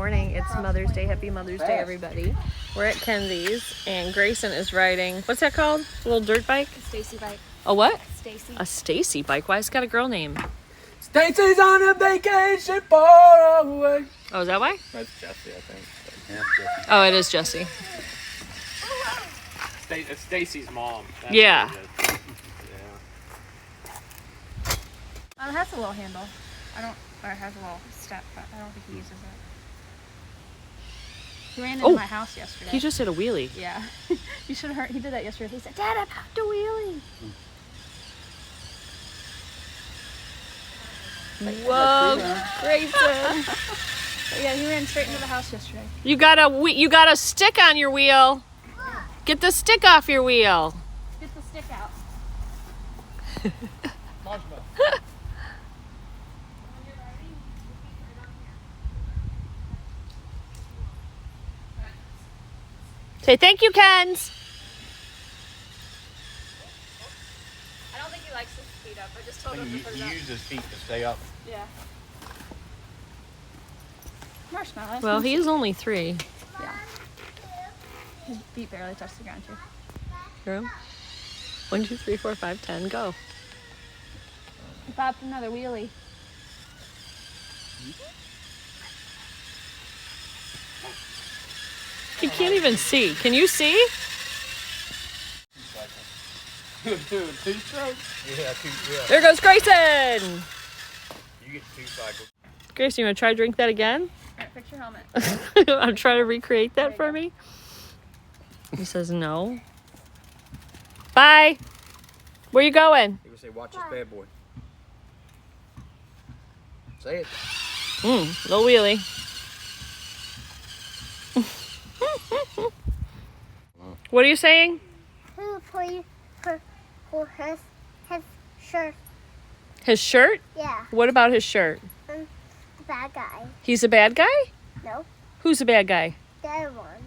morning. It's Mother's Day. Happy Mother's Day, everybody. We're at Kenzie's, and Grayson is riding, what's that called? A little dirt bike? A Stacy bike. A what? Stacy. A Stacy bike? Why it's got a girl name? Stacy's on a vacation far away. Oh, is that why? That's Jessie, I think. Yeah, Oh, it is Jessie. it's Stacy's mom. That's Yeah. what it is. It has a little handle. Or it has a little step, but I don't think he uses it. He ran into my house yesterday. He just did a wheelie. Yeah. You should have heard. He did that yesterday. He said, Dad, I popped a wheelie. Whoa, Grayson. But yeah, he ran straight into the house yesterday. You got a stick on your wheel. Get the stick off your wheel. Get the stick out. Say thank you, Kens. I don't think he likes his feet up. I just told him to put it up. He uses his feet to stay up. Yeah. Marshmallow. Well, he is only 3. Yeah. His feet barely touch the ground too. True. 1, 2, 3, 4, 5, 10. Go. He popped another wheelie. You can't even see. Can you see? 2 strokes? Yeah, 2. Yeah. There goes Grayson. You get 2 cycles. Grayson, you want to try to drink that again? All right, fix your helmet. I'm trying to recreate that you for go. me. He says no. Bye. Where you going? He would say, watch this bad boy. Say it. Little wheelie. What are you saying? Who for his shirt? His shirt? Yeah, What about his shirt? the bad guy. He's a bad guy? No, Who's a bad guy? the other one.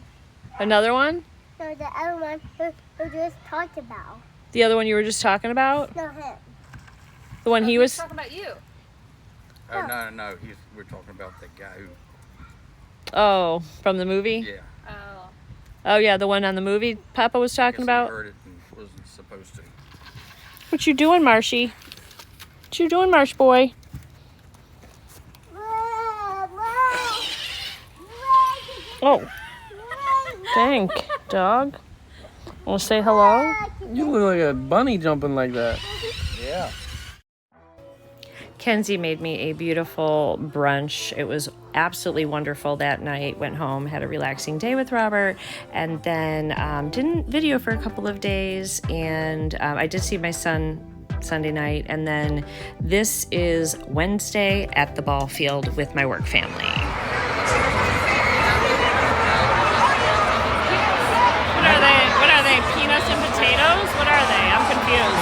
Another one? No, the other one who just talked about. The other one you were just talking about? No, him. The one he was... talking about you. Oh, no. We're talking about the guy who... Oh, from the movie? Yeah. Oh. Oh, yeah, the one on the movie Papa was I talking guess about? he heard it and wasn't supposed to. What you doing, Marshy? What you doing, Marsh boy? Oh, dang, dog. Want to say hello? You look like a bunny jumping like that. Yeah. Kenzie made me a beautiful brunch. It was absolutely wonderful that night. Went home, had a relaxing day with Robert, and then didn't video for a couple of days. And I did see my son Sunday night. And then this is Wednesday at the ball field with my work family. What are they? Peanuts and potatoes? What are they? I'm confused.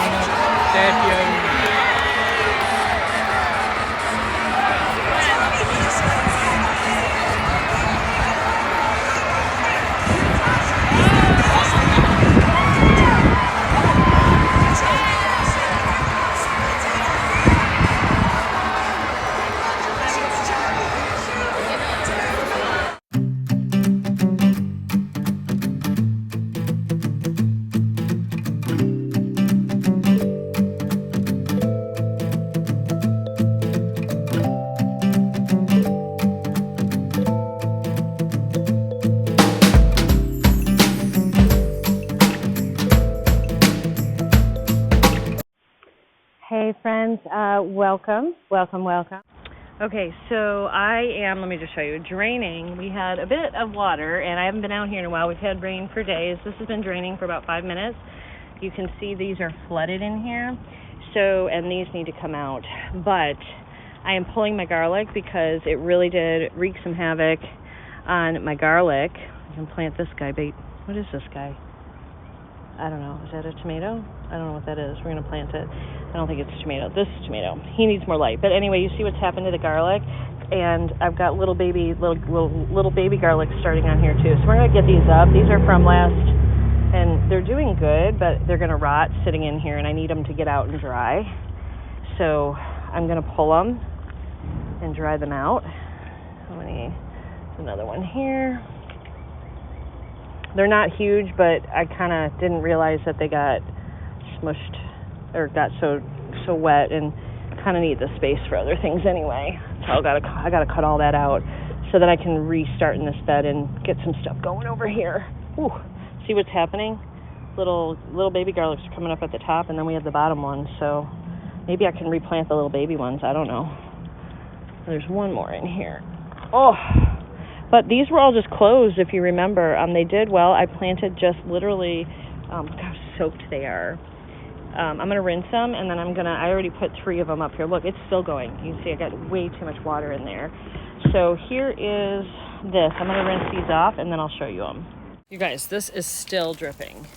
Hey friends, welcome. Okay, so I am, let me just show you, draining. We had a bit of water, and I haven't been out here in a while. We've had rain for days. This has been draining for about 5 minutes. You can see these are flooded in here, so, and these need to come out. But I am pulling my garlic because it really did wreak some havoc on my garlic. I can plant this guy, what is this guy? I don't know. Is that a tomato? I don't know what that is. We're going to plant it. I don't think it's a tomato. This is tomato. He needs more light. But anyway, you see what's happened to the garlic? And I've got little baby garlic starting on here too. So we're going to get these up. These are from last, and they're doing good, but they're going to rot sitting in here, and I need them to get out and dry. So I'm going to pull them and dry them out. How many? Another one here. They're not huge, but I kind of didn't realize that they got smushed or got so wet, and kind of need the space for other things anyway. So I gotta cut all that out so that I can restart in this bed and get some stuff going over here. Ooh, see what's happening? Little baby garlics are coming up at the top, and then we have the bottom ones. So maybe I can replant the little baby ones. I don't know. There's one more in here. Oh, but these were all just closed, if you remember. They did well. I planted just literally, look how soaked they are. I'm going to rinse them, and then I already put 3 of them up here. Look, it's still going. You can see I got way too much water in there. So here is this. I'm going to rinse these off, and then I'll show you them. You guys, this is still dripping.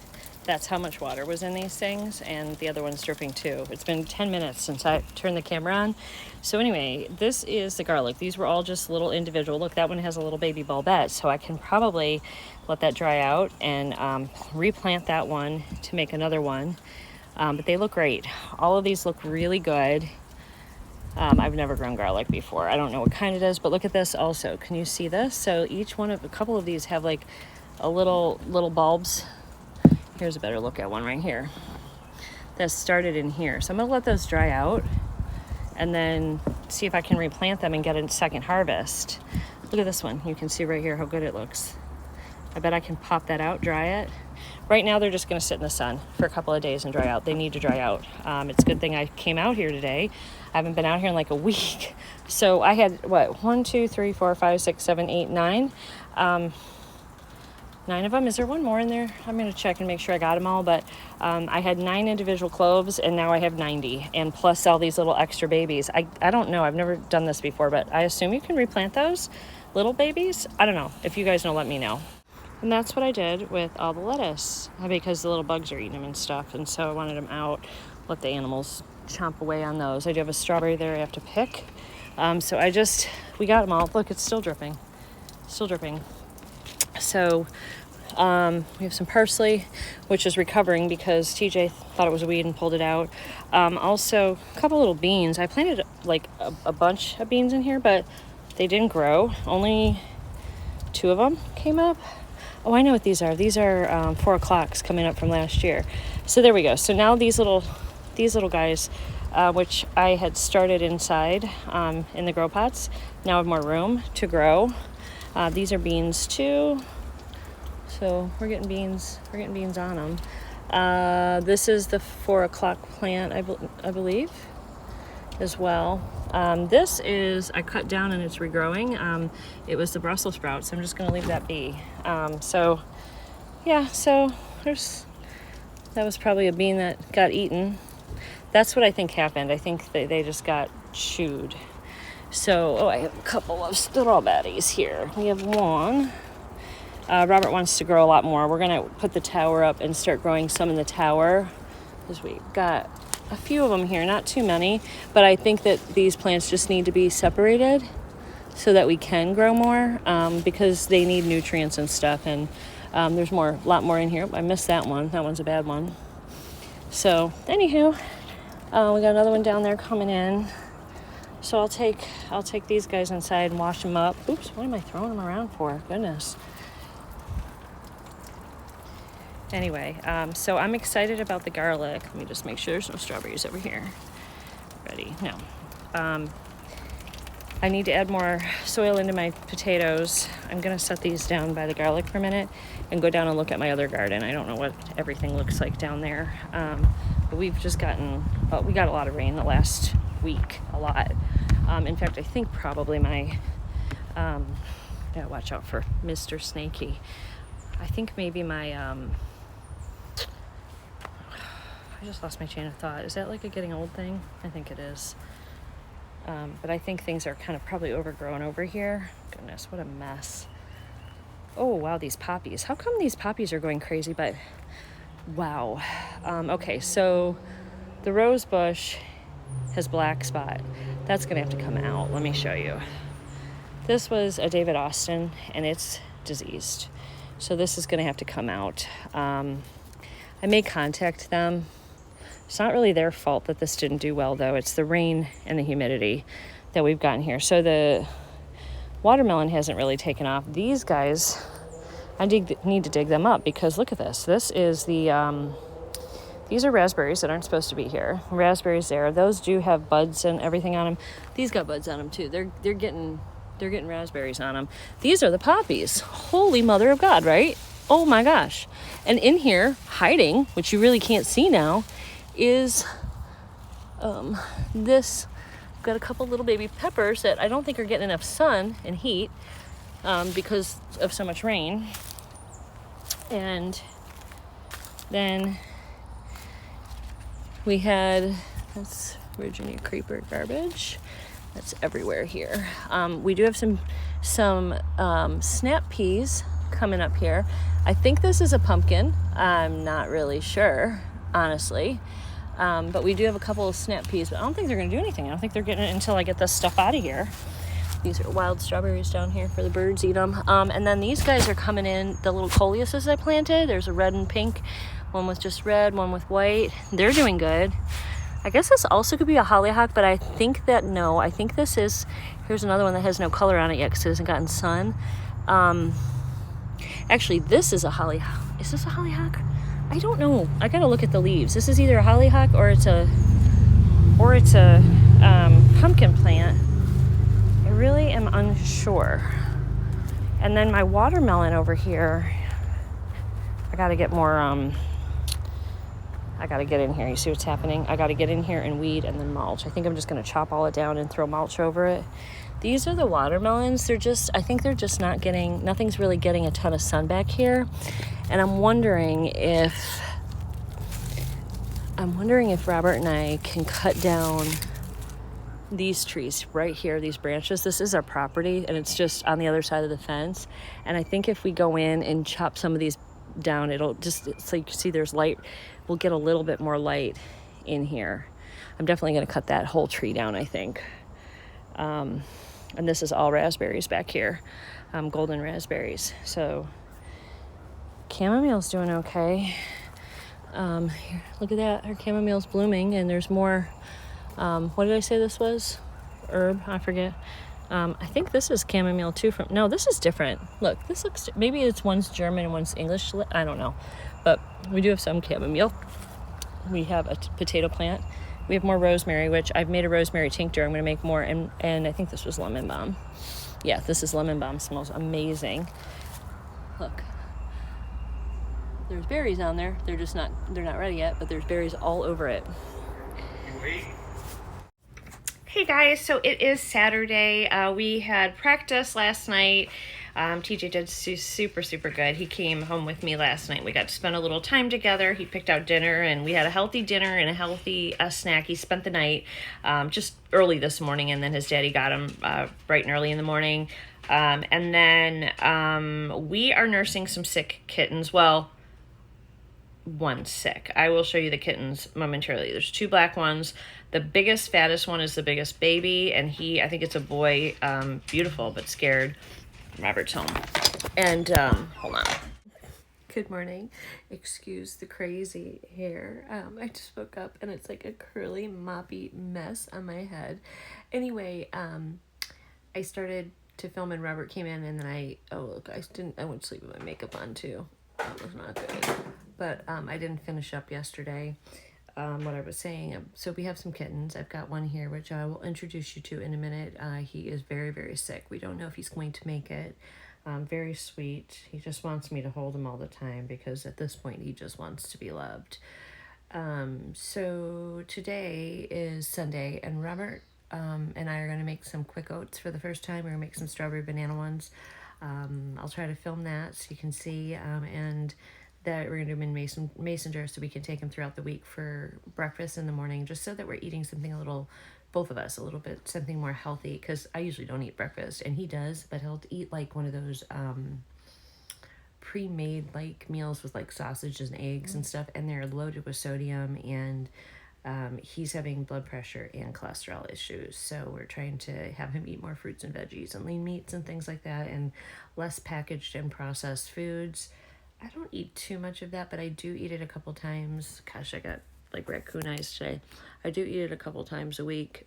That's how much water was in these things, and the other one's dripping too. It's been 10 minutes since I turned the camera on. So anyway, this is the garlic. These were all just little individual. Look, that one has a little baby bulbette, so I can probably let that dry out and replant that one to make another one. But they look great. All of these look really good. I've never grown garlic before. I don't know what kind it is, but look at this also. Can you see this? So each one of a couple of these have like a little bulbs. Here's a better look at one right here. That started in here. So I'm gonna let those dry out and then see if I can replant them and get a second harvest. Look at this one. You can see right here how good it looks. I bet I can pop that out, dry it. Right now they're just gonna sit in the sun for a couple of days and dry out. They need to dry out. It's a good thing I came out here today. I haven't been out here in like a week. So I had, 1, 2, 3, 4, 5, 6, 7, 8, 9. 9 of them. Is there one more in there? I'm going to check and make sure I got them all. But I had 9 individual cloves, and now I have 90. And plus all these little extra babies. I don't know. I've never done this before, but I assume you can replant those little babies. I don't know. If you guys know, let me know. And that's what I did with all the lettuce, because the little bugs are eating them and stuff. And so I wanted them out, let the animals chomp away on those. I do have a strawberry there I have to pick. So we got them all. Look, it's still dripping. Still dripping. So we have some parsley, which is recovering because TJ thought it was a weed and pulled it out. Also, a couple little beans. I planted like a bunch of beans in here, but they didn't grow. Only 2 of them came up. Oh, I know what these are. These are 4 o'clocks coming up from last year. So there we go. So now these little guys, which I had started inside in the grow pots, now have more room to grow. These are beans too. So we're getting beans on them. This is the 4 o'clock plant, I believe, as well. This is, I cut down and it's regrowing. It was the Brussels sprouts. I'm just going to leave that be. So that was probably a bean that got eaten. That's what I think happened. I think they just got chewed. So, I have a couple of strawberries here. We have one. Robert wants to grow a lot more. We're going to put the tower up and start growing some in the tower, because we've got a few of them here, not too many, but I think that these plants just need to be separated so that we can grow more, because they need nutrients and stuff, and there's a lot more in here. I missed that one. That one's a bad one. So, anywho, we got another one down there coming in. So I'll take these guys inside and wash them up. Oops, what am I throwing them around for? Goodness. Anyway, so I'm excited about the garlic. Let me just make sure there's no strawberries over here. Ready? No. I need to add more soil into my potatoes. I'm going to set these down by the garlic for a minute and go down and look at my other garden. I don't know what everything looks like down there. But we've just we got a lot of rain the last week, a lot. In fact, I think probably gotta watch out for Mr. Snaky. I think maybe I just lost my chain of thought. Is that like a getting old thing? I think it is. But I think things are kind of probably overgrown over here. Goodness, what a mess. Oh, wow, these poppies. How come these poppies are going crazy? But, wow. Okay, so the rose bush has black spot. That's going to have to come out. Let me show you. This was a David Austin, and it's diseased. So this is going to have to come out. I may contact them. It's not really their fault that this didn't do well, though. It's the rain and the humidity that we've gotten here. So the watermelon hasn't really taken off. These guys, I need to dig them up because look at this. This is the, these are raspberries that aren't supposed to be here. Raspberries there. Those do have buds and everything on them. These got buds on them too. They're getting raspberries on them. These are the poppies. Holy mother of God, right? Oh my gosh. And in here, hiding, which you really can't see now, is this. Got a couple little baby peppers that I don't think are getting enough sun and heat because of so much rain. And then we had, that's Virginia creeper garbage. That's everywhere here. We do have some snap peas coming up here. I think this is a pumpkin. I'm not really sure, honestly. But we do have a couple of snap peas, but I don't think they're going to do anything. I don't think they're getting it until I get this stuff out of here. These are wild strawberries down here for the birds eat them. And then these guys are coming in, the little coleuses I planted. There's a red and pink, one with just red, one with white. They're doing good. I guess this also could be a hollyhock, but I think that, no, I think this is, here's another one that has no color on it yet because it hasn't gotten sun. Actually, this is a hollyhock. Is this a hollyhock? I don't know. I gotta look at the leaves. This is either a hollyhock or it's a pumpkin plant. I really am unsure. And then my watermelon over here, I gotta get more, I gotta get in here. You see what's happening? I gotta get in here and weed and then mulch. I think I'm just gonna chop all it down and throw mulch over it. These are the watermelons. I think they're just nothing's really getting a ton of sun back here. And I'm wondering if Robert and I can cut down these trees right here, these branches. This is our property and it's just on the other side of the fence. And I think if we go in and chop some of these down, it'll just, so you can see there's light. We'll get a little bit more light in here. I'm definitely going to cut that whole tree down, I think. And this is all raspberries back here, golden raspberries. So chamomile's doing okay. Here, look at that. Our chamomile's blooming, and there's more. What did I say this was? Herb? I forget. I think this is chamomile too. No, this is different. Look, this looks. Maybe it's one's German and one's English. I don't know, but we do have some chamomile. We have a potato plant. We have more rosemary, which I've made a rosemary tincture. I'm going to make more, and I think this was lemon balm. Yeah, this is lemon balm. Smells amazing. Look. There's berries on there. They're not ready yet, but there's berries all over it. Hey guys, so it is Saturday. We had practice last night. TJ did super good. He came home with me last night. We got to spend a little time together. He picked out dinner, and we had a healthy dinner and a healthy snack. He spent the night just early this morning, and then his daddy got him bright and early in the morning. And then we are nursing some sick kittens. Well, one's sick. I will show you the kittens momentarily. There's two black ones. The biggest, fattest one is the biggest baby, and I think it's a boy, beautiful but scared. Robert's home. And hold on. Good morning. Excuse the crazy hair. I just woke up and it's like a curly, moppy mess on my head. Anyway, I started to film and Robert came in, and then I went to sleep with my makeup on too. That was not good. But I didn't finish up yesterday what I was saying. So we have some kittens. I've got one here, which I will introduce you to in a minute. He is very, very sick. We don't know if he's going to make it. Very sweet. He just wants me to hold him all the time because at this point he just wants to be loved. So today is Sunday, and Robert and I are going to make some quick oats for the first time. We're going to make some strawberry banana ones. I'll try to film that so you can see, and that we're going to do them in mason jars so we can take them throughout the week for breakfast in the morning, just so that we're eating something both of us, a little bit, something more healthy, because I usually don't eat breakfast, and he does, but he'll eat like one of those pre-made like meals with like sausages and eggs and stuff, and they're loaded with sodium, and he's having blood pressure and cholesterol issues, so we're trying to have him eat more fruits and veggies and lean meats and things like that, and less packaged and processed foods. I don't eat too much of that, but I do eat it a couple times. Gosh, I got like raccoon eyes today. I do eat it a couple times a week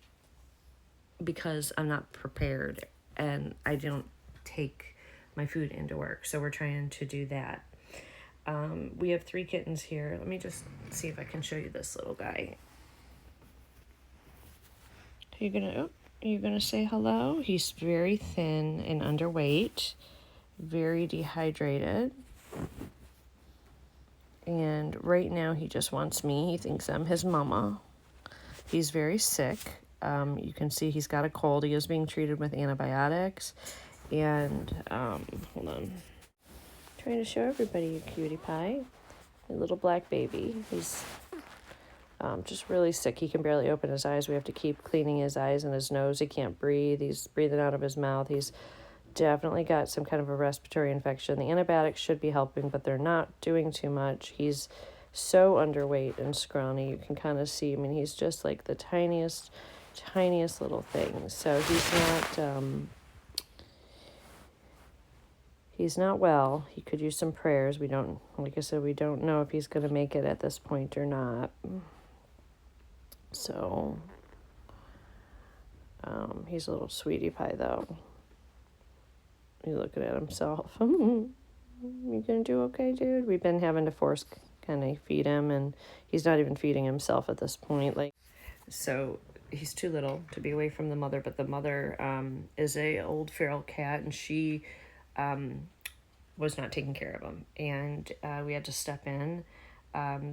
because I'm not prepared and I don't take my food into work. So we're trying to do that. We have 3 kittens here. Let me just see if I can show you this little guy. Are you gonna say hello? He's very thin and underweight, very dehydrated. And right now he just wants me. He thinks I'm his mama. He's very sick. You can see he's got a cold. He is being treated with antibiotics. And, hold on. Trying to show everybody a cutie pie. A little black baby. He's just really sick. He can barely open his eyes. We have to keep cleaning his eyes and his nose. He can't breathe. He's breathing out of his mouth. He's definitely got some kind of a respiratory infection. The antibiotics should be helping, but they're not doing too much. He's so underweight and scrawny. You can kind of see, I mean, he's just like the tiniest little thing. So he's not well. He could use some prayers. We don't, like I said, we don't know if he's going to make it at this point or not. So, he's a little sweetie pie though. He's looking at himself. You gonna do okay, dude? We've been having to force kind of feed him, and he's not even feeding himself at this point. So he's too little to be away from the mother, but the mother is a old feral cat, and she was not taking care of him, and we had to step in.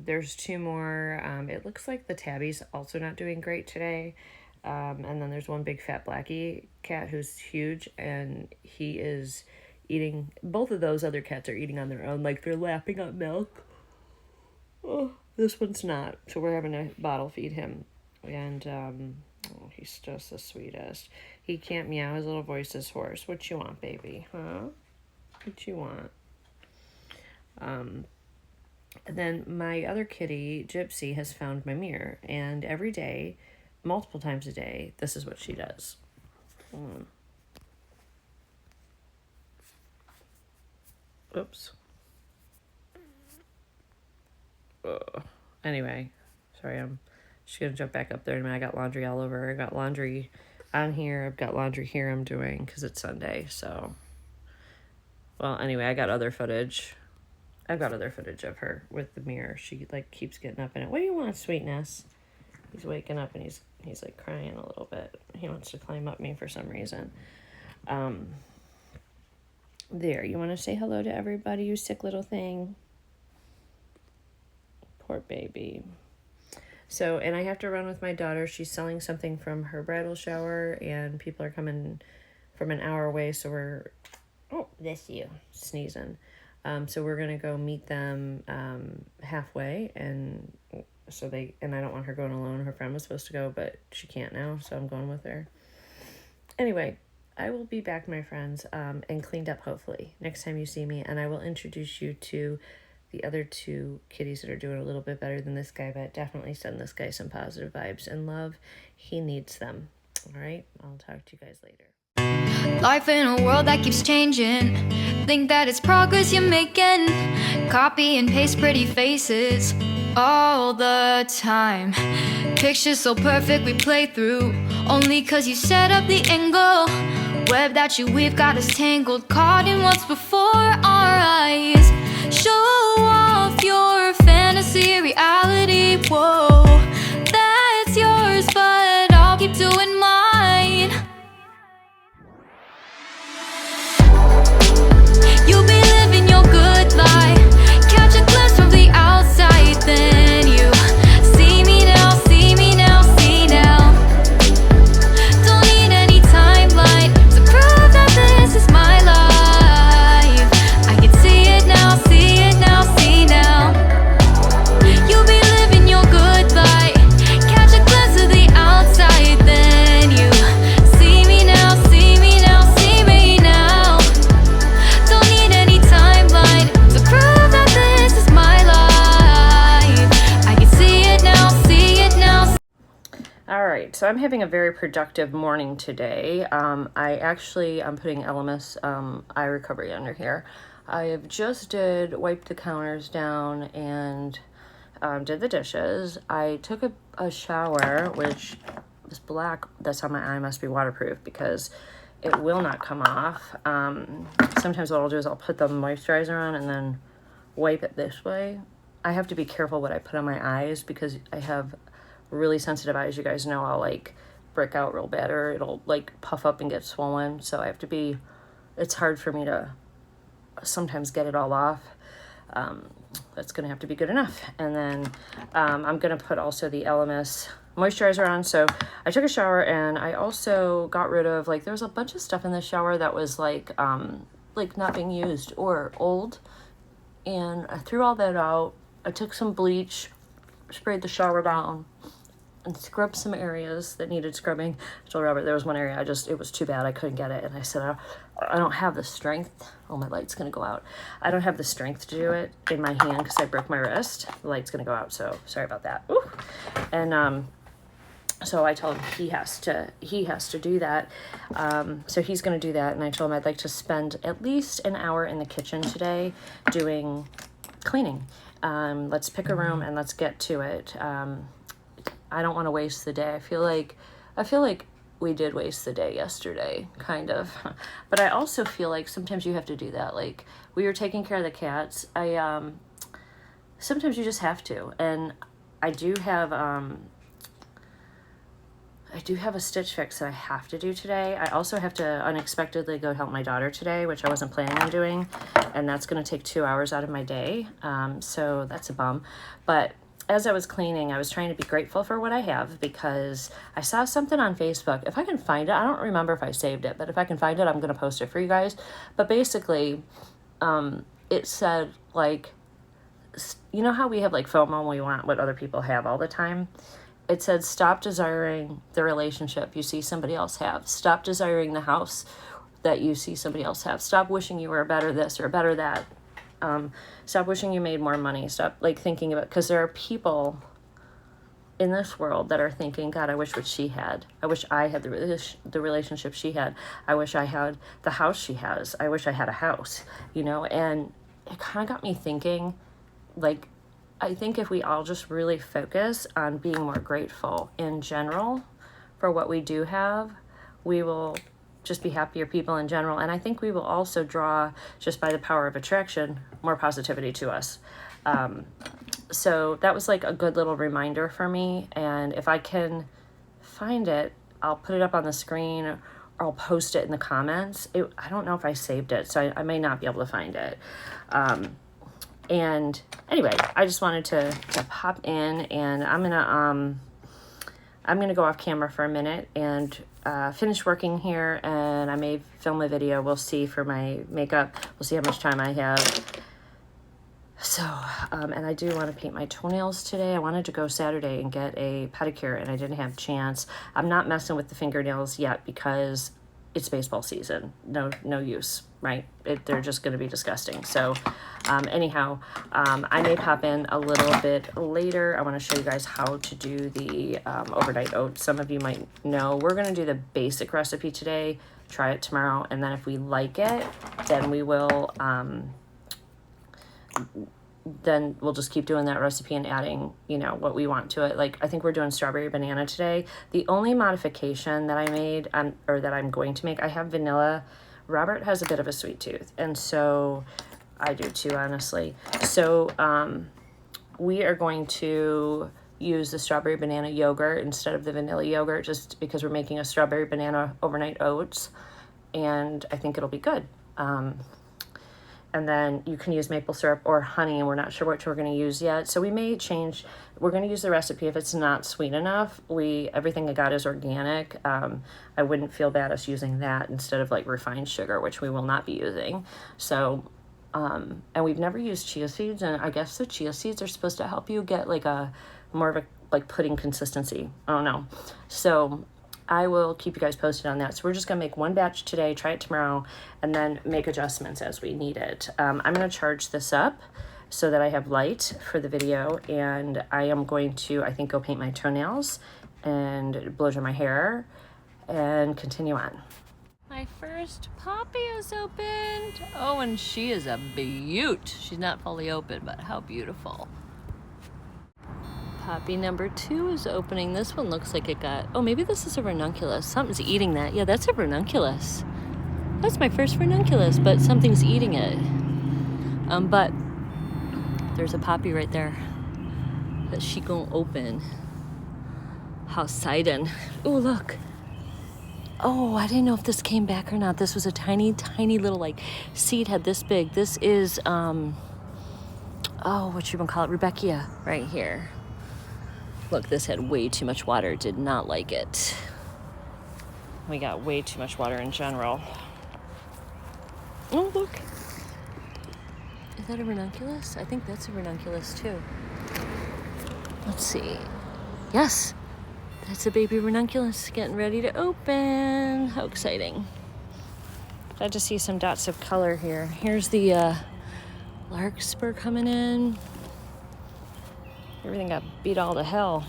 There's 2 more. It looks like the tabby's also not doing great today. And then there's one big fat blackie cat who's huge, and he is eating. Both of those other cats are eating on their own, like they're lapping up milk. Oh, this one's not, so we're having to bottle feed him. And oh, he's just the sweetest. He can't meow. His little voice is hoarse. What you want, baby? Huh? What you want? And then my other kitty, Gypsy, has found my mirror, and every day, multiple times a day, this is what she does. Oops. Anyway, sorry, I'm just gonna jump back up there. I got laundry all over. I got laundry on here. I've got laundry here I'm doing because it's Sunday, so. Well, anyway, I got other footage. I've got other footage of her with the mirror. She, keeps getting up in it. What do you want, sweetness? He's waking up and he's crying a little bit. He wants to climb up me for some reason. There, you want to say hello to everybody, you sick little thing? Poor baby. So, and I have to run with my daughter. She's selling something from her bridal shower, and people are coming from an hour away, so we're, oh, bless you, sneezing. So we're going to go meet them halfway, and so and I don't want her going alone. Her friend was supposed to go, but she can't now, so I'm going with her. Anyway, I will be back, my friends, and cleaned up, hopefully, next time you see me, and I will introduce you to the other 2 kitties that are doing a little bit better than this guy, but definitely send this guy some positive vibes and love. He needs them. All right? I'll talk to you guys later. Life in a world that keeps changing. Think that it's progress you're making. Copy and paste pretty faces all the time. Pictures so perfect we play through, only cause you set up the angle. Web that you weave got us tangled, caught in what's before our eyes. Show off your fantasy reality. Whoa, that's yours, but I'll keep doing mine. You'll be living your good life. Catch a glimpse from the outside, then you see me now, see me now, see now. Don't need any timeline to prove that this is my life. I can see it now, see it now, see now. You'll be living your good life. Catch a glimpse of the outside, then you see me now, see me now, see me now. Don't need any timeline to prove that this is my life. I can see it now, see it now. All right, so I'm having a very productive morning today. I'm putting LMS eye recovery under here. I have just wiped the counters down and did the dishes. I took a shower, which was black. That's how my eye must be waterproof, because it will not come off. Sometimes what I'll do is I'll put the moisturizer on and then wipe it this way. I have to be careful what I put on my eyes because I have really sensitive eyes. You guys know I'll like break out real bad, or it'll like puff up and get swollen. So I have to be, it's hard for me to sometimes get it all off. That's gonna have to be good enough. And then I'm gonna put also the LMS moisturizer on. So I took a shower and I also got rid of, like, there was a bunch of stuff in the shower that was like not being used or old, and I threw all that out. I took some bleach, sprayed the shower down, and scrubbed some areas that needed scrubbing. I told Robert there was one area it was too bad, I couldn't get it, and I said I don't have the strength. Oh, my light's gonna go out. I don't have the strength to do it in my hand because I broke my wrist. The light's gonna go out, so sorry about that. Ooh. And so I told him he has to do that. So he's gonna do that, and I told him I'd like to spend at least an hour in the kitchen today doing cleaning. Let's pick a room and let's get to it. I don't want to waste the day. I feel like we did waste the day yesterday, kind of. But I also feel like sometimes you have to do that. Like, we were taking care of the cats. Sometimes you just have to. And I do have a stitch fix that I have to do today. I also have to unexpectedly go help my daughter today, which I wasn't planning on doing. And that's going to take 2 hours out of my day. So that's a bum. But as I was cleaning, I was trying to be grateful for what I have, because I saw something on Facebook. If I can find it, I don't remember if I saved it, but if I can find it, I'm going to post it for you guys. But basically, it said, like, you know how we have like FOMO and we want what other people have all the time? It said, stop desiring the relationship you see somebody else have. Stop desiring the house that you see somebody else have. Stop wishing you were better this or better that. Stop wishing you made more money. Stop like thinking about, because there are people in this world that are thinking, God, I wish what she had. I wish I had the relationship she had. I wish I had the house she has. I wish I had a house, you know? And it kind of got me thinking, like, I think if we all just really focus on being more grateful in general for what we do have, we will just be happier people in general. And I think we will also draw, just by the power of attraction, more positivity to us. So that was like a good little reminder for me. And if I can find it, I'll put it up on the screen, or I'll post it in the comments. I don't know if I saved it, so I may not be able to find it. And anyway, I just wanted to pop in, and I'm gonna go off camera for a minute and finish working here, and I may film a video. We'll see for my makeup. We'll see how much time I have. So, and I do want to paint my toenails today. I wanted to go Saturday and get a pedicure, and I didn't have a chance. I'm not messing with the fingernails yet because it's baseball season. No use, right? They're just going to be disgusting. So anyhow, I may pop in a little bit later. I want to show you guys how to do the overnight oats. Some of you might know. We're going to do the basic recipe today, try it tomorrow, and then if we like it, then we will... then we'll just keep doing that recipe and adding, you know, what we want to it. Like, I think we're doing strawberry banana today. The only modification that I made, or that I'm going to make, I have vanilla. Robert has a bit of a sweet tooth, and so I do too, honestly. So we are going to use the strawberry banana yogurt instead of the vanilla yogurt, just because we're making a strawberry banana overnight oats, and I think it'll be good. And then you can use maple syrup or honey, and we're not sure which we're going to use yet. So we may change. We're going to use the recipe if it's not sweet enough. Everything I got is organic. I wouldn't feel bad us using that instead of like refined sugar, which we will not be using. So, and we've never used chia seeds, and I guess the chia seeds are supposed to help you get like a more of a like pudding consistency. I don't know. So I will keep you guys posted on that. So we're just going to make one batch today, try it tomorrow, and then make adjustments as we need it. I'm going to charge this up so that I have light for the video, and I am going to, I think, go paint my toenails and blow dry my hair and continue on. My first puppy is opened. Oh, and she is a beaut. She's not fully open, but how beautiful. Poppy number 2 is opening. This one looks like it got, oh, maybe this is a ranunculus. Something's eating that. Yeah, that's a ranunculus. That's my first ranunculus, but something's eating it. But there's a poppy right there that she gonna open. How exciting. Oh, look. Oh, I didn't know if this came back or not. This was a tiny, tiny little like seed head this big. This is, oh, what you gonna call it? Rudbeckia right here. Look, this had way too much water. Did not like it. We got way too much water in general. Oh, look. Is that a ranunculus? I think that's a ranunculus too. Let's see. Yes, that's a baby ranunculus getting ready to open. How exciting. Glad to see some dots of color here. Here's the larkspur coming in. Everything got beat all to hell.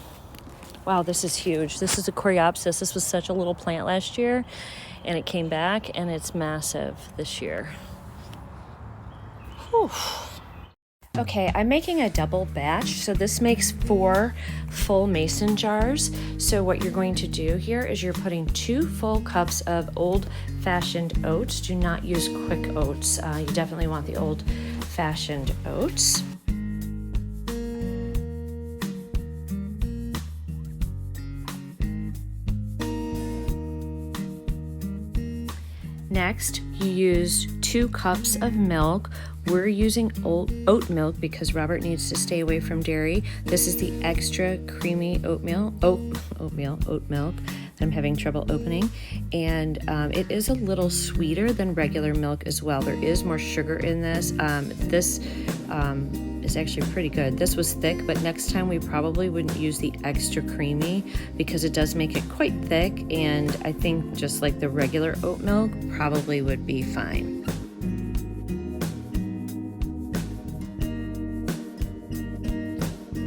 Wow, this is huge. This is a coreopsis. This was such a little plant last year, and it came back, and it's massive this year. Whew. Okay, I'm making a double batch, so this makes 4 full mason jars. So what you're going to do here is you're putting 2 full cups of old-fashioned oats. Do not use quick oats. You definitely want the old-fashioned oats. Next, you use 2 cups of milk. We're using oat milk because Robert needs to stay away from dairy. This is the extra creamy oat milk that I'm having trouble opening. And it is a little sweeter than regular milk as well. There is more sugar in this. This is actually pretty good. This was thick, but next time we probably wouldn't use the extra creamy because it does make it quite thick, and I think just like the regular oat milk probably would be fine.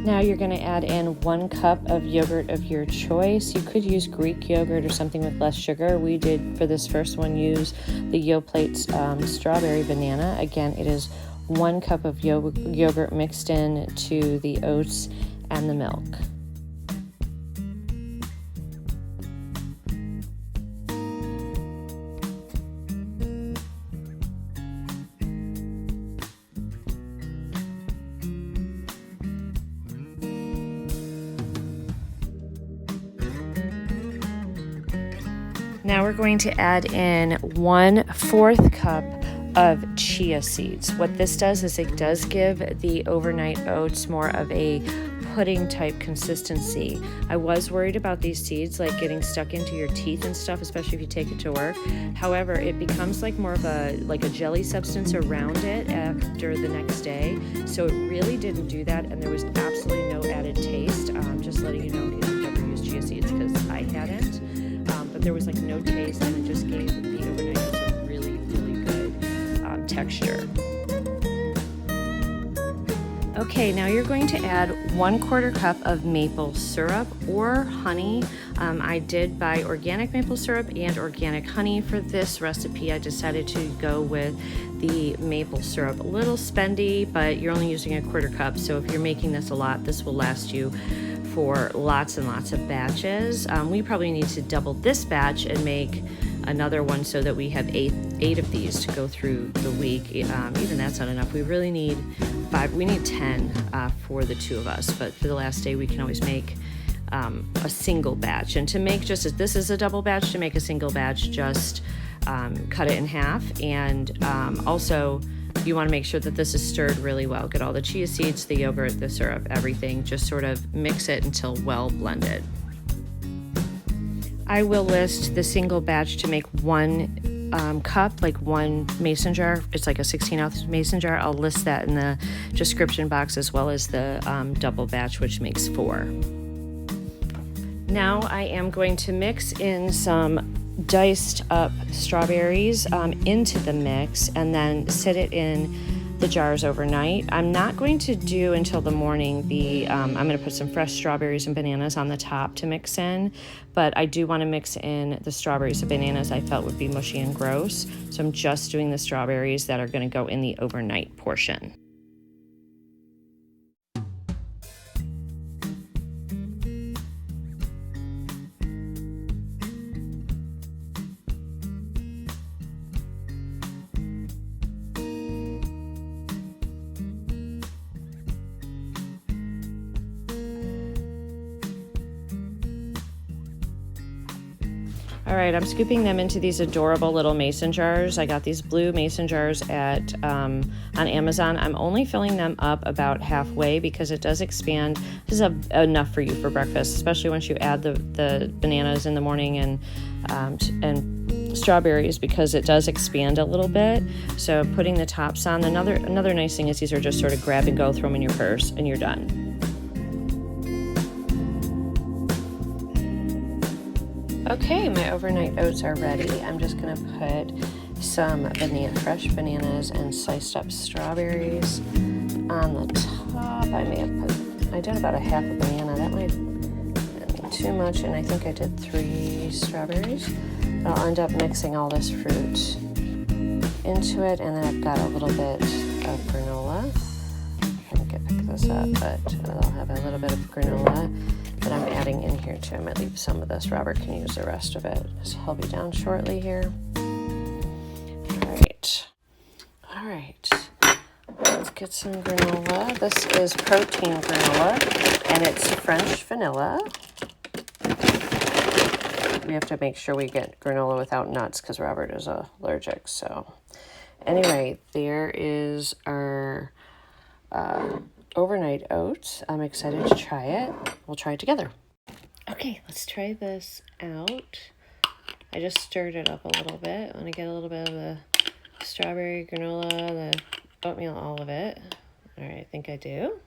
Now you're going to add in 1 cup of yogurt of your choice. You could use Greek yogurt or something with less sugar. We did, for this first one, use the Yoplate's strawberry banana. Again, it is 1 cup of yogurt mixed in to the oats and the milk. Now we're going to add in 1/4 cup of chia seeds. What this does is it does give the overnight oats more of a pudding type consistency. I was worried about these seeds like getting stuck into your teeth and stuff, especially if you take it to work. However, it becomes like more of a jelly substance around it after the next day. So it really didn't do that, and there was absolutely no added taste. Just letting you know in case you've never used chia seeds, because I hadn't. But there was like no taste, and it just gave the overnight oats a really, really good texture. Okay, now you're going to add 1/4 cup of maple syrup or honey. I did buy organic maple syrup and organic honey for this recipe. I decided to go with the maple syrup. A little spendy, but you're only using 1/4 cup, so if you're making this a lot, this will last you for lots and lots of batches. We probably need to double this batch and make another one so that we have eight of these to go through the week. Even that's not enough. We really need 5. We need 10 for the 2 of us, but for the last day we can always make a single batch. And to make just, this is a double batch, to make a single batch, just cut it in half. And also you want to make sure that this is stirred really well. Get all the chia seeds, the yogurt, the syrup, everything. Just sort of mix it until well blended. I will list the single batch to make 1 cup, like 1 mason jar. It's like a 16-ounce mason jar. I'll list that in the description box, as well as the double batch, which makes 4. Now I am going to mix in some diced up strawberries into the mix, and then sit it in the jars overnight. I'm not going to do until the morning I'm going to put some fresh strawberries and bananas on the top to mix in, but I do want to mix in the strawberries and bananas I felt would be mushy and gross, so I'm just doing the strawberries that are going to go in the overnight portion. All right, I'm scooping them into these adorable little mason jars. I got these blue mason jars at on Amazon. I'm only filling them up about halfway because it does expand. This is enough for you for breakfast, especially once you add the bananas in the morning and strawberries, because it does expand a little bit. So putting the tops on. Another nice thing is these are just sort of grab and go, throw them in your purse, and you're done. Okay, my overnight oats are ready. I'm just gonna put some fresh bananas and sliced up strawberries on the top. I did about a half a banana. That might be too much, and I think I did 3 strawberries. I'll end up mixing all this fruit into it, and then I've got a little bit of granola. I can pick this up, but I'll have a little bit of granola that I'm adding in here too. I might leave some of this. Robert can use the rest of it. So he'll be down shortly here. All right. Let's get some granola. This is protein granola, and it's French vanilla. We have to make sure we get granola without nuts because Robert is allergic. So anyway, there is our overnight oats. I'm excited to try it. We'll try it together. Okay, let's try this out. I just stirred it up a little bit. I want to get a little bit of the strawberry, granola, the oatmeal, all of it. All right, I think I do.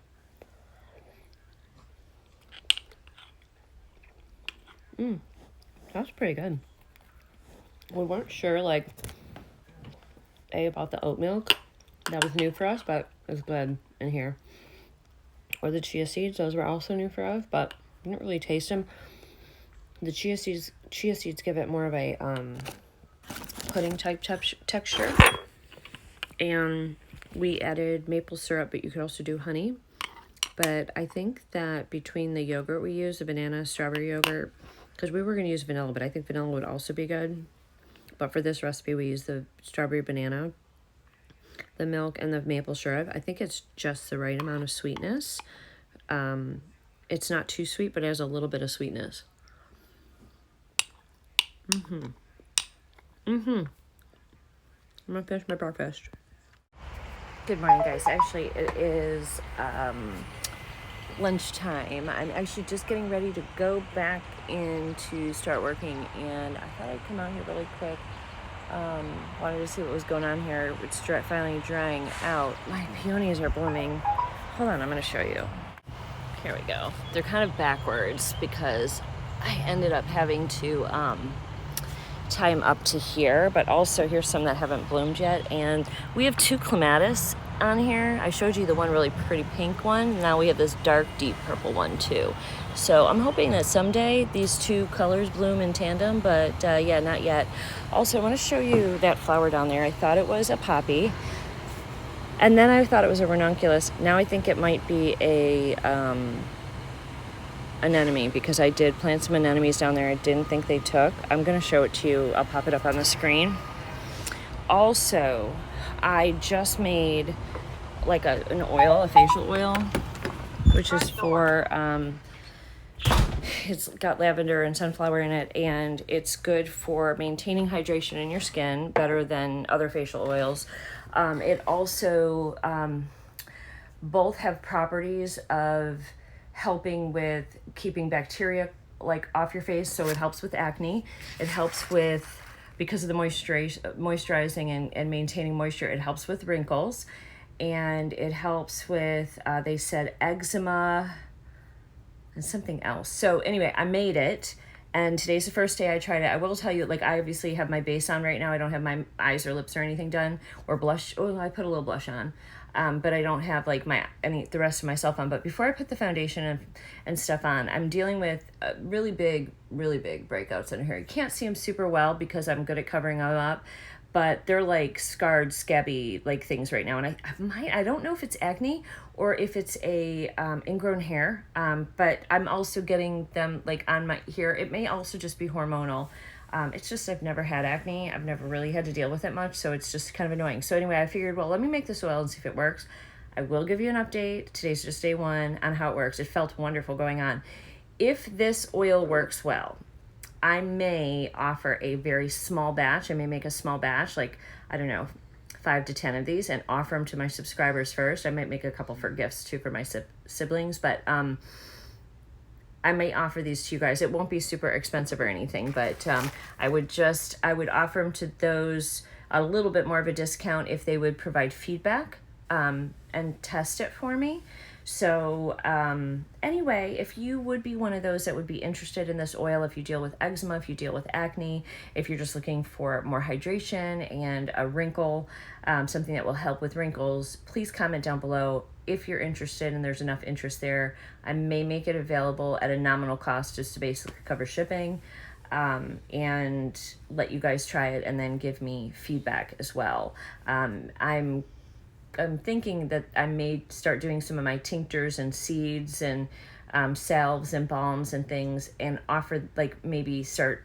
That's pretty good. We weren't sure, about the oat milk. That was new for us, but it was good in here. Or the chia seeds, those were also new for us, but I didn't really taste them. The chia seeds give it more of a pudding type texture. And we added maple syrup, but you could also do honey. But I think that between the yogurt we used, the banana strawberry yogurt, because we were going to use vanilla, but I think vanilla would also be good. But for this recipe, we used the strawberry banana, the milk, and the maple syrup. I think it's just the right amount of sweetness. It's not too sweet, but it has a little bit of sweetness. I'm gonna finish my breakfast. Good morning, guys. Actually, it is lunchtime. I'm actually just getting ready to go back in to start working, and I thought I'd come out here really quick. Wanted to see what was going on here. It's finally drying out. My peonies are blooming. Hold on, I'm going to show you. Here we go. They're kind of backwards because I ended up having to tie them up to here, but also here's some that haven't bloomed yet. And we have 2 clematis on here. I showed you the one really pretty pink one. Now we have this dark, deep purple one too. So I'm hoping that someday these 2 colors bloom in tandem, but yeah, not yet. Also, I want to show you that flower down there. I thought it was a poppy, and then I thought it was a ranunculus. Now I think it might be a anemone, because I did plant some anemones down there. I didn't think they took. I'm going to show it to you. I'll pop it up on the screen. Also, I just made an oil, a facial oil, which is for it's got lavender and sunflower in it, and it's good for maintaining hydration in your skin better than other facial oils. It also both have properties of helping with keeping bacteria off your face, so it helps with acne. It helps with, because of the moisturizing and maintaining moisture, it helps with wrinkles, and it helps with they said eczema and something else. So anyway, I made it, and today's the first day I tried it. I will tell you, I obviously have my base on right now. I don't have my eyes or lips or anything done, or blush. Oh, I put a little blush on, but I don't have the rest of myself on. But before I put the foundation and stuff on, I'm dealing with really big breakouts in here. You can't see them super well because I'm good at covering them up, but they're scarred, scabby things right now. And I don't know if it's acne or if it's a ingrown hair, but I'm also getting them on my here. It may also just be hormonal. It's just I've never had acne. I've never really had to deal with it much, so it's just kind of annoying. So anyway, I figured, well, let me make this oil and see if it works. I will give you an update. Today's just day 1 on how it works. It felt wonderful going on. If this oil works well, I may offer a very small batch. I may make a small batch, like, I don't know, 5 to 10 of these, and offer them to my subscribers first. I might make a couple for gifts too for my siblings, but I may offer these to you guys. It won't be super expensive or anything, but I would offer them to those a little bit more of a discount if they would provide feedback and test it for me. So anyway, if you would be one of those that would be interested in this oil, if you deal with eczema, if you deal with acne, if you're just looking for more hydration and a wrinkle, something that will help with wrinkles, please comment down below if you're interested and there's enough interest there. I may make it available at a nominal cost just to basically cover shipping, and let you guys try it and then give me feedback as well. I'm thinking that I may start doing some of my tinctures and seeds and salves and balms and things, and offer, like, maybe start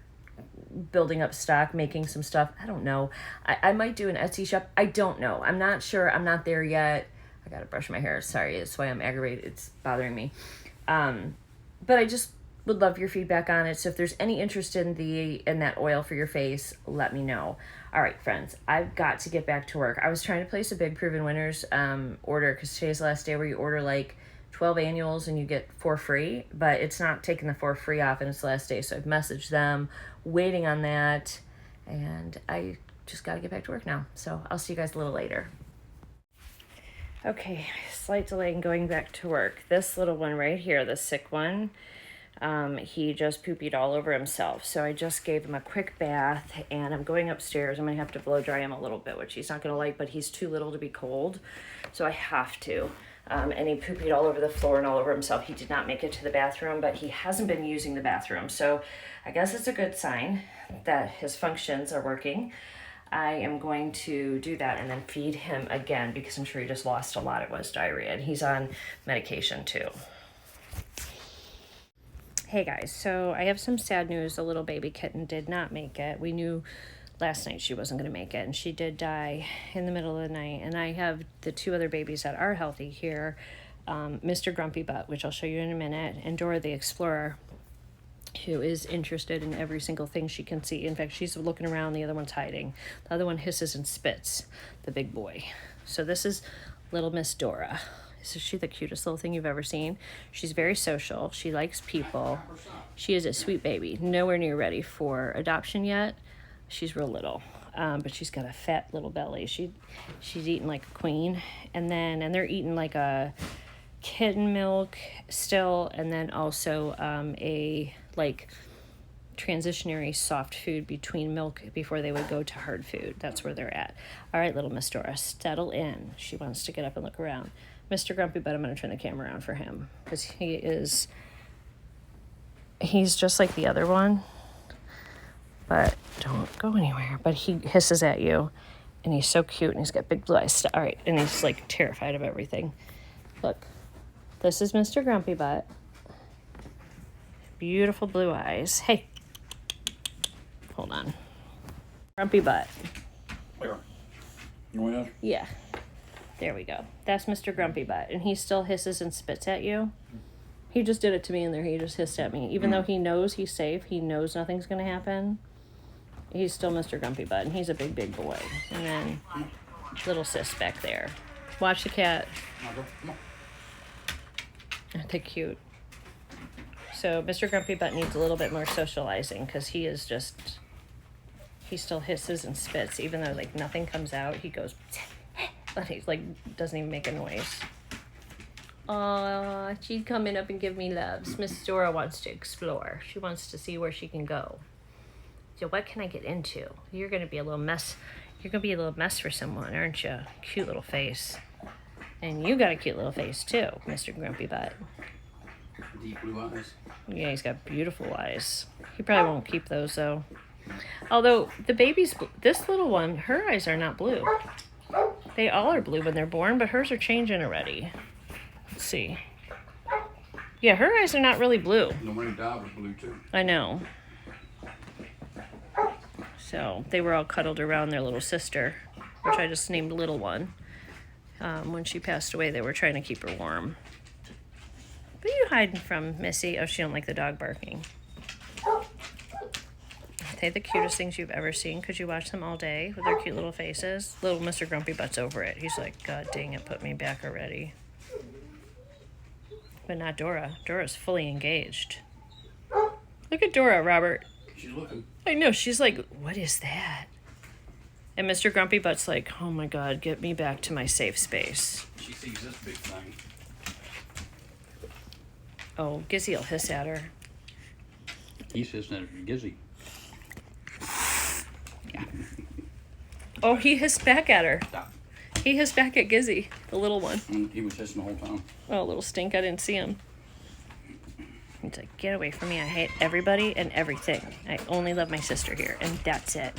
building up stock, making some stuff. I don't know. I might do an Etsy shop. I don't know. I'm not sure. I'm not there yet. I gotta brush my hair. Sorry, that's why I'm aggravated. It's bothering me. But I just would love your feedback on it. So if there's any interest in that oil for your face, let me know. All right, friends, I've got to get back to work. I was trying to place a big Proven Winners order, because today's the last day where you order like 12 annuals and you get 4 free, but it's not taking the 4 free off, and it's the last day. So I've messaged them, waiting on that, and I just got to get back to work now. So I'll see you guys a little later. Okay, slight delay in going back to work. This little one right here, the sick one, he just poopied all over himself. So I just gave him a quick bath, and I'm going upstairs. I'm going to have to blow dry him a little bit, which he's not going to like, but he's too little to be cold, so I have to. And he poopied all over the floor and all over himself. He did not make it to the bathroom, but he hasn't been using the bathroom. So I guess it's a good sign that his functions are working. I am going to do that and then feed him again, because I'm sure he just lost a lot. It was diarrhea, and he's on medication too. Hey guys, so I have some sad news. The little baby kitten did not make it. We knew last night she wasn't going to make it, and she did die in the middle of the night. And I have the 2 other babies that are healthy here, Mr. Grumpy Butt, which I'll show you in a minute, and Dora the Explorer, who is interested in every single thing she can see. In fact, she's looking around, the other one's hiding. The other one hisses and spits, the big boy. So this is little Miss Dora. Is she the cutest little thing you've ever seen? She's very social. She likes people. She is a sweet baby. Nowhere near ready for adoption yet. She's real little, but she's got a fat little belly. She's eating like a queen. And they're eating like a kitten milk still, and then also a like transitionary soft food between milk before they would go to hard food. That's where they're at. All right, little Miss Dora, settle in. She wants to get up and look around. Mr. Grumpy Butt, I'm going to turn the camera around for him, because he's just like the other one, but don't go anywhere. But he hisses at you, and he's so cute, and he's got big blue eyes. All right, and he's like terrified of everything. Look, this is Mr. Grumpy Butt. Beautiful blue eyes. Hey, hold on. Grumpy Butt. There. You want this? Yeah. There we go. That's Mr. Grumpy Butt, and he still hisses and spits at you. He just did it to me in there. He just hissed at me. Even though he knows he's safe, he knows nothing's going to happen, he's still Mr. Grumpy Butt, and he's a big, big boy. And then little sis back there. Watch the cat. Aren't they cute? So Mr. Grumpy Butt needs a little bit more socializing, because he still hisses and spits. Even though, like, nothing comes out, he goes... But he doesn't even make a noise. Aw, she's coming up and give me loves. Miss Dora wants to explore. She wants to see where she can go. So what can I get into? You're gonna be a little mess. You're gonna be a little mess for someone, aren't you? Cute little face. And you got a cute little face too, Mr. Grumpy Butt. Deep blue eyes. Yeah, he's got beautiful eyes. He probably won't keep those though. Although the baby's, this little one, her eyes are not blue. They all are blue when they're born, but hers are changing already. Let's see. Yeah, her eyes are not really blue. The one who died was blue too. I know. So they were all cuddled around their little sister, which I just named Little One. When she passed away, they were trying to keep her warm. What are you hiding from, Missy? Oh, she don't like the dog barking. They're the cutest things you've ever seen. Could you watch them all day with their cute little faces? Little Mr. Grumpy Butt's over it. He's like, God dang it, put me back already. But not Dora. Dora's fully engaged. Look at Dora, Robert. She's looking. I know, she's like, what is that? And Mr. Grumpy Butt's like, oh my God, get me back to my safe space. She sees this big thing. Oh, Gizzy will hiss at her. He's hissing at her. Gizzy. Oh, he hissed back at her. Stop. He hissed back at Gizzy, the little one. And he was hissing the whole time. Oh, little stink, I didn't see him. He's like, get away from me. I hate everybody and everything. I only love my sister here, and that's it.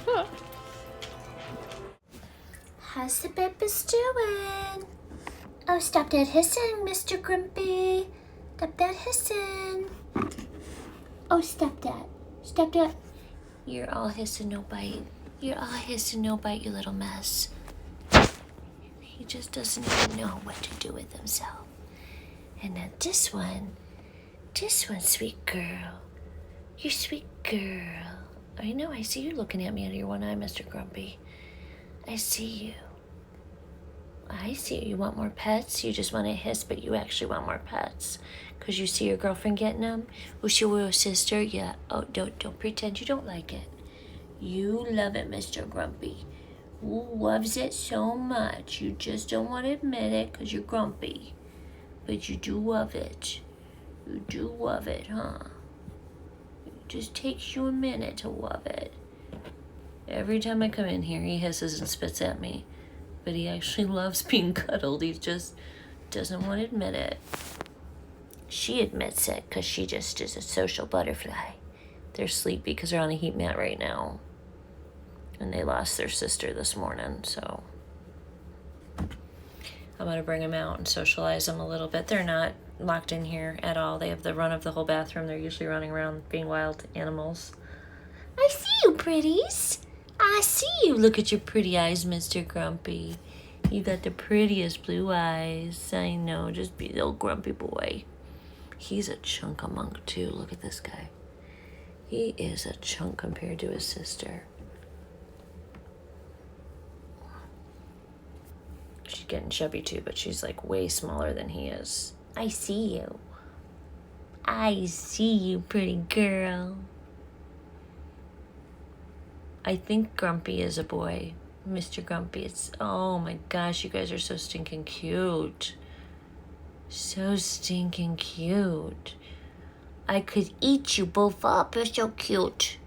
Huh. How's the babies doing? Oh, stop that hissing, Mr. Grumpy. Stop that hissing. Oh, stop that. Stop that. You're all hiss and no bite. You're all hiss and no bite, you little mess. He just doesn't even know what to do with himself. And then this one, sweet girl. You sweet girl. I know, I see you looking at me out of your one eye, Mr. Grumpy. I see you. I see you. You want more pets? You just want to hiss, but you actually want more pets. Because you see your girlfriend getting them? Who's your little sister? Yeah. Oh, don't pretend you don't like it. You love it, Mr. Grumpy. Who loves it so much? You just don't want to admit it because you're grumpy. But you do love it. You do love it, huh? It just takes you a minute to love it. Every time I come in here, he hisses and spits at me. But he actually loves being cuddled. He just doesn't want to admit it. She admits it because she just is a social butterfly. They're sleepy because they're on a heat mat right now. And they lost their sister this morning, so I'm going to bring them out and socialize them a little bit. They're not locked in here at all. They have the run of the whole bathroom. They're usually running around being wild animals. I see you, pretties. I see you. Look at your pretty eyes, Mr. Grumpy. You got the prettiest blue eyes. I know, just be the old grumpy boy. He's a chunk of monk, too. Look at this guy. He is a chunk compared to his sister. She's getting chubby, too, but she's, like, way smaller than he is. I see you. I see you, pretty girl. I think Grumpy is a boy. Mr. Grumpy, it's... Oh, my gosh, you guys are so stinking cute. So stinking cute. I could eat you both up. You're so cute.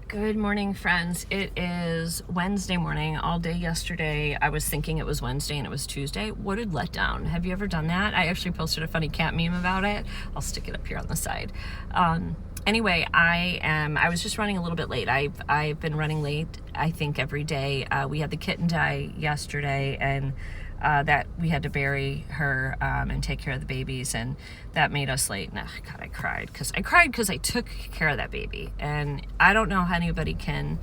Good morning, friends. It is Wednesday morning. All day yesterday, I was thinking it was Wednesday and it was Tuesday. What a letdown. Have you ever done that? I actually posted a funny cat meme about it. I'll stick it up here on the side. Anyway, I was just running a little bit late. I've been running late, I think, every day. We had the kitten die yesterday, and that we had to bury her and take care of the babies, and that made us late. And God, I cried because I took care of that baby. And I don't know how anybody can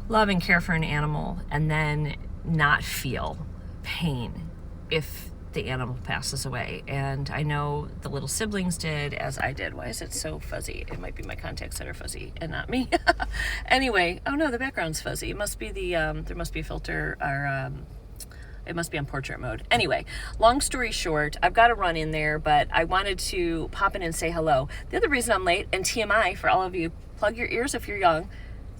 love and care for an animal and then not feel pain if the animal passes away. And I know the little siblings did, as I did. Why is it so fuzzy? It might be my contacts that are fuzzy and not me. Anyway, oh no, the background's fuzzy. It must be the there must be a filter, or it must be on portrait mode. Anyway, long story short, I've got to run in there, but I wanted to pop in and say hello. The other reason I'm late, and TMI for all of you, plug your ears if you're young,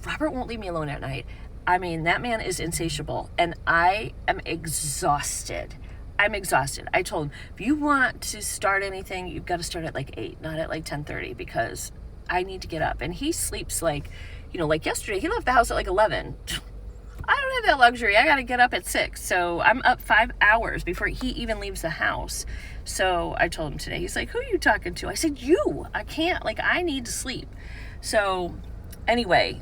Robert won't leave me alone at night. I mean, that man is insatiable, and I am exhausted. I'm exhausted. I told him, if you want to start anything, you've got to start at like 8, not at like 10:30, because I need to get up. And he sleeps like, like yesterday, he left the house at like 11. I don't have that luxury. I got to get up at 6. So I'm up 5 hours before he even leaves the house. So I told him today, he's like, who are you talking to? I said, you. I can't, I need to sleep. So anyway,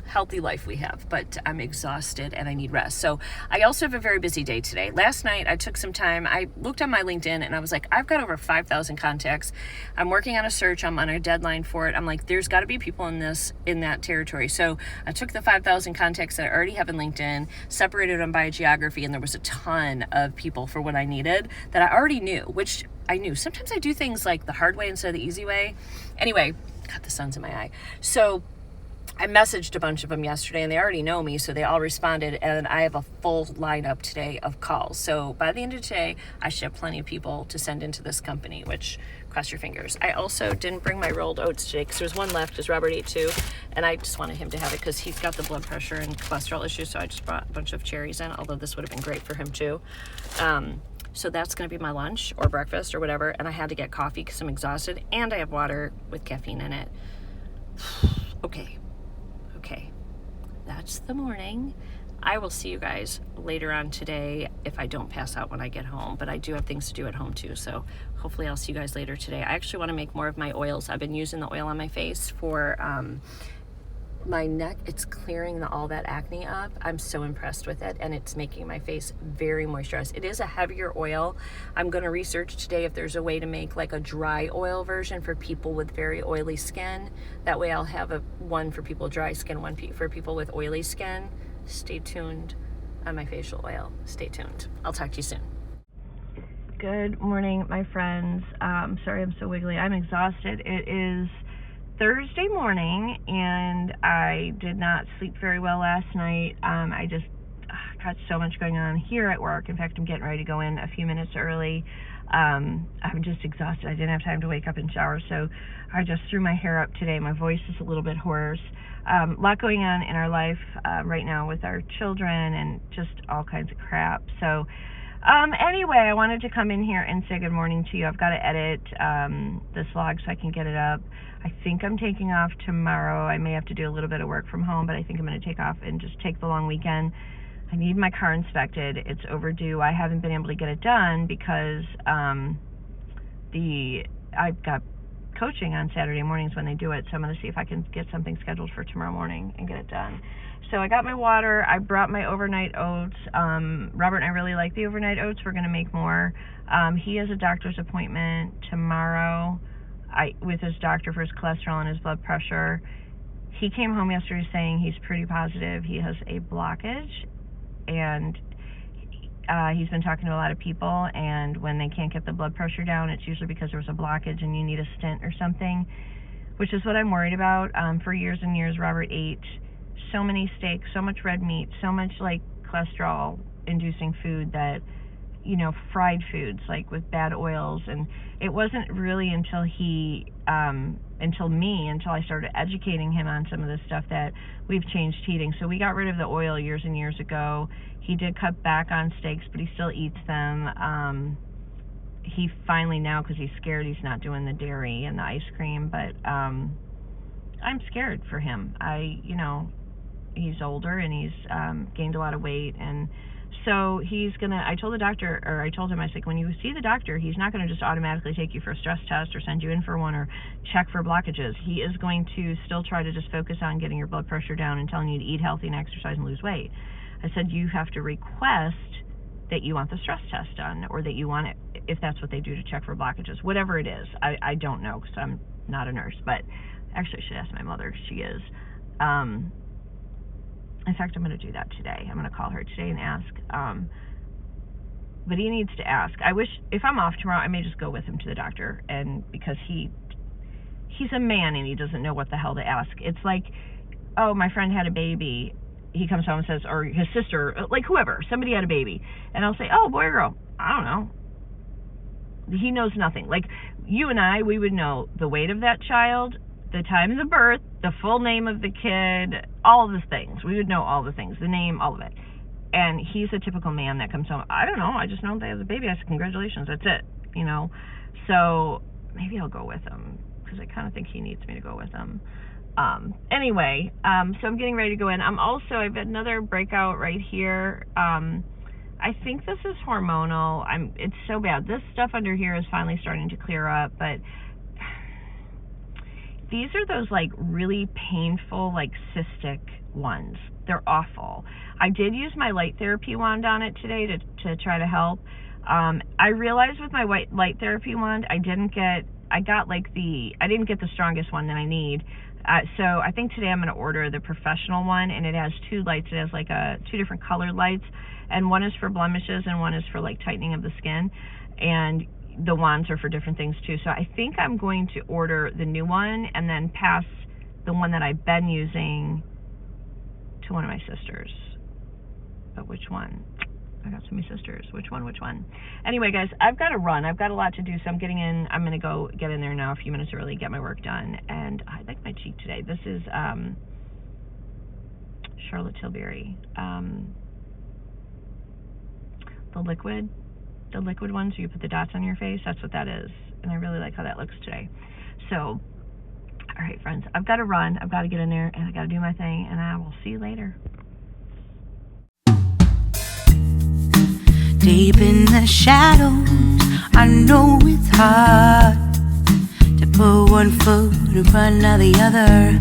healthy life we have, but I'm exhausted and I need rest. So I also have a very busy day today. Last night I took some time, I looked on my LinkedIn and I was like, I've got over 5,000 contacts. I'm working on a search, I'm on a deadline for it. I'm like, there's got to be people in that territory. So I took the 5,000 contacts that I already have in LinkedIn, separated them by geography, and there was a ton of people for what I needed that I already knew, which I knew. Sometimes I do things like the hard way instead of the easy way. Anyway, God, the sun's in my eye. So I messaged a bunch of them yesterday and they already know me, so they all responded, and I have a full lineup today of calls. So by the end of today, I should have plenty of people to send into this company, which, cross your fingers. I also didn't bring my rolled oats today because there's one left because Robert ate 2, and I just wanted him to have it because he's got the blood pressure and cholesterol issues, so I just brought a bunch of cherries in, although this would have been great for him too. So that's going to be my lunch or breakfast or whatever, and I had to get coffee because I'm exhausted, and I have water with caffeine in it. Okay, that's the morning. I will see you guys later on today if I don't pass out when I get home, but I do have things to do at home too, so hopefully I'll see you guys later today. I actually want to make more of my oils. I've been using the oil on my face for my neck. It's clearing all that acne up. I'm so impressed with it, and it's making my face very moisturized. It is a heavier oil. I'm going to research today if there's a way to make like a dry oil version for people with very oily skin. That way I'll have one for people with dry skin, one for people with oily skin. Stay tuned on my facial oil. Stay tuned. I'll talk to you soon. Good morning, my friends. Sorry I'm so wiggly. I'm exhausted. It is Thursday morning, and I did not sleep very well last night. I just got so much going on here at work. In fact, I'm getting ready to go in a few minutes early. I'm just exhausted. I didn't have time to wake up and shower, so I just threw my hair up today. My voice is a little bit hoarse. A lot going on in our life right now with our children and just all kinds of crap. So anyway, I wanted to come in here and say good morning to you. I've got to edit this vlog so I can get it up. I think I'm taking off tomorrow. I may have to do a little bit of work from home, but I think I'm going to take off and just take the long weekend. I need my car inspected. It's overdue. I haven't been able to get it done because I've got coaching on Saturday mornings when they do it, so I'm going to see if I can get something scheduled for tomorrow morning and get it done. So I got my water. I brought my overnight oats. Robert and I really like the overnight oats. We're going to make more. He has a doctor's appointment tomorrow with his doctor for his cholesterol and his blood pressure. He came home yesterday saying he's pretty positive he has a blockage, and he's been talking to a lot of people, and when they can't get the blood pressure down, it's usually because there was a blockage and you need a stent or something, which is what I'm worried about. For years and years, Robert ate so many steaks, so much red meat, so much like cholesterol inducing food that, you know, fried foods like with bad oils, and it wasn't really until I started educating him on some of this stuff that we've changed eating. So we got rid of the oil years and years ago. He did cut back on steaks, but he still eats them. He finally now, because he's scared, he's not doing the dairy and the ice cream, but I'm scared for him. He's older and he's gained a lot of weight, and so I told him, I said, when you see the doctor, he's not going to just automatically take you for a stress test or send you in for one or check for blockages. He is going to still try to just focus on getting your blood pressure down and telling you to eat healthy and exercise and lose weight. I said, you have to request that you want the stress test done, or that you want it, if that's what they do, to check for blockages, whatever it is. I don't know because I'm not a nurse, but actually I should ask my mother. She is. In fact, I'm going to do that today. I'm going to call her today and ask. But he needs to ask. I wish, if I'm off tomorrow, I may just go with him to the doctor, and because he's a man and he doesn't know what the hell to ask. It's like, oh, my friend had a baby. He comes home and says, or his sister, like whoever, somebody had a baby, and I'll say, oh, boy or girl? I don't know. He knows nothing. Like you and I, we would know the weight of that child, the time of the birth, the full name of the kid, all of the things. We would know all the things, the name, all of it. And he's a typical man that comes home, I don't know, I just know they have a baby. I said, congratulations, that's it, you know. So maybe I'll go with him, because I kind of think he needs me to go with him. Anyway, so I'm getting ready to go in. I've got another breakout right here. I think this is hormonal. It's so bad. This stuff under here is finally starting to clear up, but These are those like really painful, like cystic ones. They're awful. I did use my light therapy wand on it today to try to help. I realized with my light therapy wand, I didn't get the strongest one that I need. So I think today I'm going to order the professional one, and it has two lights. It has like two different colored lights, and one is for blemishes and one is for like tightening of the skin, and the wands are for different things too. So I think I'm going to order the new one and then pass the one that I've been using to one of my sisters. But which one? I got so many sisters. Which one? Anyway, guys, I've got to run. I've got a lot to do, so I'm going to go get in there now a few minutes early, get my work done. And I like my cheek today. This is Charlotte Tilbury. The liquid ones, you put the dots on your face. That's what that is. And I really like how that looks today. So, all right, friends, I've got to run. I've got to get in there, and I got to do my thing, and I will see you later. Deep in the shadows, I know it's hard to put one foot in front of the other,